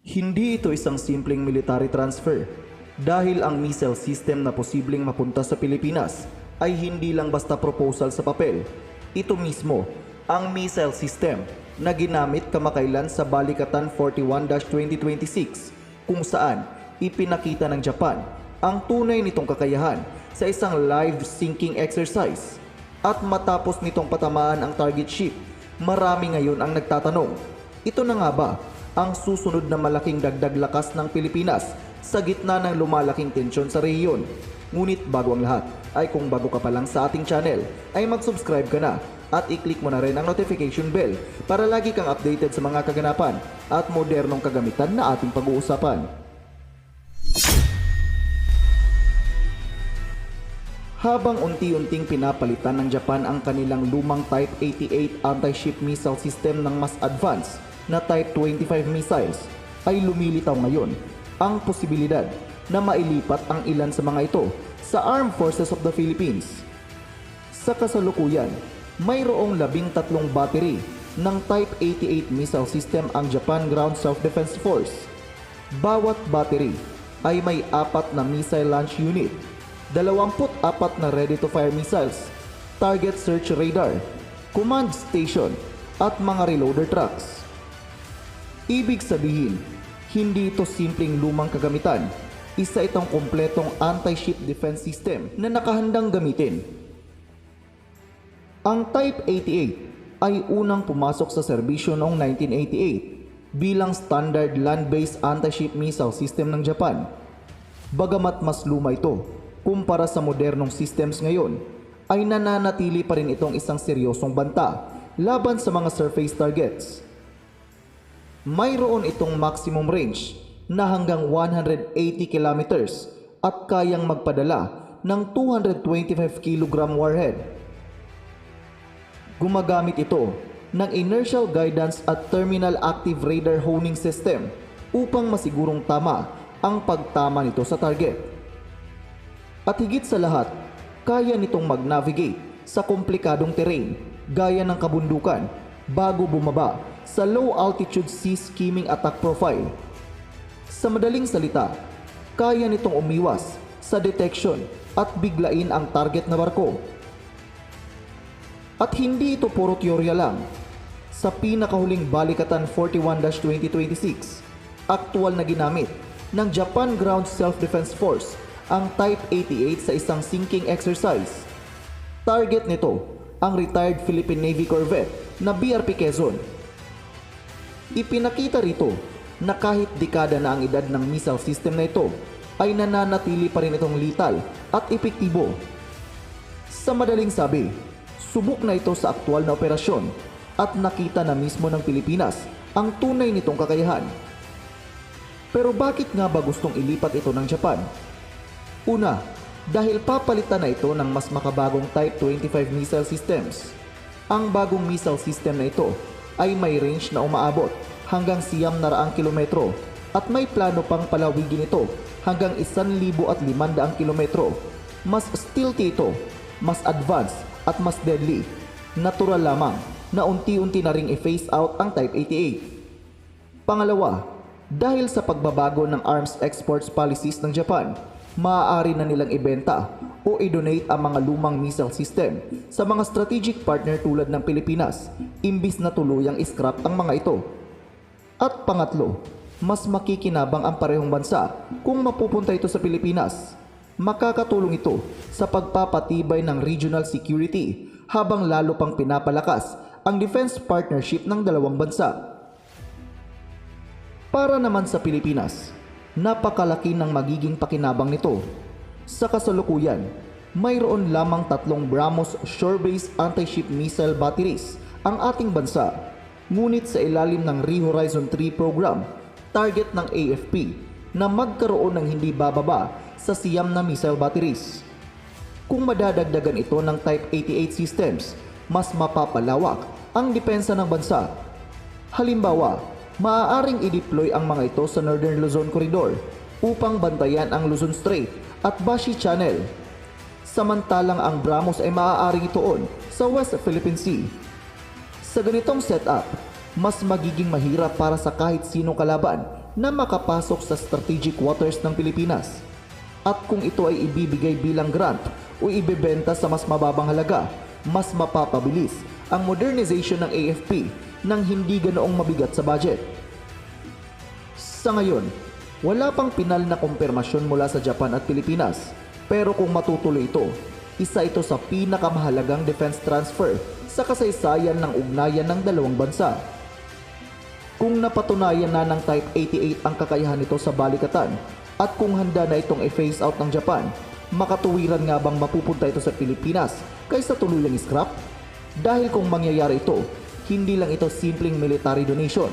Hindi ito isang simpleng military transfer dahil ang missile system na posibleng mapunta sa Pilipinas ay hindi lang basta proposal sa papel. Ito mismo ang missile system na ginamit kamakailan sa Balikatan 41-2026 kung saan ipinakita ng Japan ang tunay nitong kakayahan sa isang live sinking exercise. At matapos nitong patamaan ang target ship, marami ngayon ang nagtatanong, ito na nga ba ang susunod na malaking dagdag lakas ng Pilipinas sa gitna ng lumalaking tensyon sa rehiyon? Ngunit bago ang lahat, ay kung bago ka pa lang sa ating channel, ay mag-subscribe ka na at i-click mo na rin ang notification bell para lagi kang updated sa mga kaganapan at modernong kagamitan na ating pag-uusapan. Habang unti-unting pinapalitan ng Japan ang kanilang lumang Type 88 anti-ship missile system ng mas advanced na Type 25 missiles, ay lumilitaw ngayon ang posibilidad na mailipat ang ilan sa mga ito sa Armed Forces of the Philippines. Sa kasalukuyan, mayroong 13 battery ng Type 88 missile system ang Japan Ground Self-Defense Force. Bawat battery ay may 4 na missile launch unit, 24 na ready-to-fire missiles, target search radar, command station, at mga reloader trucks. Ibig sabihin, hindi ito simpleng lumang kagamitan, isa itong kompletong anti-ship defense system na nakahandang gamitin. Ang Type 88 ay unang pumasok sa serbisyo noong 1988 bilang standard land-based anti-ship missile system ng Japan. Bagamat mas luma ito kumpara sa modernong systems ngayon, ay nananatili pa rin itong isang seryosong banta laban sa mga surface targets. Mayroon itong maximum range na hanggang 180 kilometers at kayang magpadala ng 225 kg warhead. Gumagamit ito ng inertial guidance at terminal active radar honing system upang masigurong tama ang pagtama nito sa target. At higit sa lahat, kaya nitong mag-navigate sa komplikadong terrain gaya ng kabundukan bago bumaba sa low altitude sea skimming attack profile. Sa madaling salita, kaya nitong umiwas sa detection at biglain ang target na barko. At hindi ito puro teorya lang. Sa pinakahuling Balikatan 41-2026, aktual na ginamit ng Japan Ground Self-Defense Force ang Type 88 sa isang sinking exercise. Target nito ang retired Philippine Navy corvette na BRP Quezon. Ipinakita rito na kahit dekada na ang edad ng missile system na ito, ay nananatili pa rin itong lethal at epektibo. Sa madaling sabi, subok na ito sa aktual na operasyon at nakita na mismo ng Pilipinas ang tunay nitong kakayahan. Pero bakit nga ba gustong ilipat ito ng Japan? Una, dahil papalitan na ito ng mas makabagong Type 25 missile systems. Ang bagong missile system na ito ay may range na umaabot hanggang 900 kilometro at may plano pang palawigin ito hanggang 1,500 kilometro. Mas stealthy ito, mas advanced at mas deadly. Natural lamang na unti-unti na ring i-phase out ang Type 88. Pangalawa, dahil sa pagbabago ng arms exports policies ng Japan, maaari na nilang ibenta o i-donate ang mga lumang missile system sa mga strategic partner tulad ng Pilipinas, imbis na tuluyang iscrap ang mga ito. At pangatlo, mas makikinabang ang parehong bansa kung mapupunta ito sa Pilipinas. Makakatulong ito sa pagpapatibay ng regional security habang lalo pang pinapalakas ang defense partnership ng dalawang bansa. Para naman sa Pilipinas, napakalaki ng magiging pakinabang nito. Sa kasalukuyan, mayroon lamang 3 BrahMos shore-based anti-ship missile batteries ang ating bansa. Ngunit sa ilalim ng ReHorizon 3 program, target ng AFP na magkaroon ng hindi bababa sa 9 na missile batteries. Kung madadagdagan ito ng Type 88 systems, mas mapapalawak ang depensa ng bansa. Halimbawa, maaaring i-deploy ang mga ito sa Northern Luzon Corridor upang bantayan ang Luzon Strait at Bashi Channel. Samantalang ang BrahMos ay maaaring ituon sa West Philippine Sea. Sa ganitong setup, mas magiging mahirap para sa kahit sinong kalaban na makapasok sa strategic waters ng Pilipinas. At kung ito ay ibibigay bilang grant o ibebenta sa mas mababang halaga, mas mapapabilis ang modernization ng AFP nang hindi ganoong mabigat sa budget. Sa ngayon, wala pang pinal na kumpirmasyon mula sa Japan at Pilipinas, pero kung matutuloy ito, isa ito sa pinakamahalagang defense transfer sa kasaysayan ng ugnayan ng dalawang bansa. Kung napatunayan na ng Type 88 ang kakayahan nito sa balikatan at kung handa na itong i-phase out ng Japan, makatuwiran nga bang mapupunta ito sa Pilipinas kaysa tuluyang scrap? Dahil kung mangyayari ito, hindi lang ito simpleng military donation,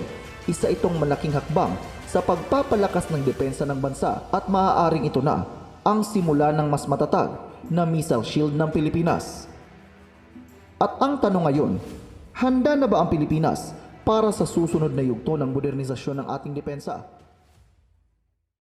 isa itong malaking hakbang sa pagpapalakas ng depensa ng bansa at maaaring ito na ang simula ng mas matatag na missile shield ng Pilipinas. At ang tanong ngayon, handa na ba ang Pilipinas para sa susunod na yugto ng modernisasyon ng ating depensa?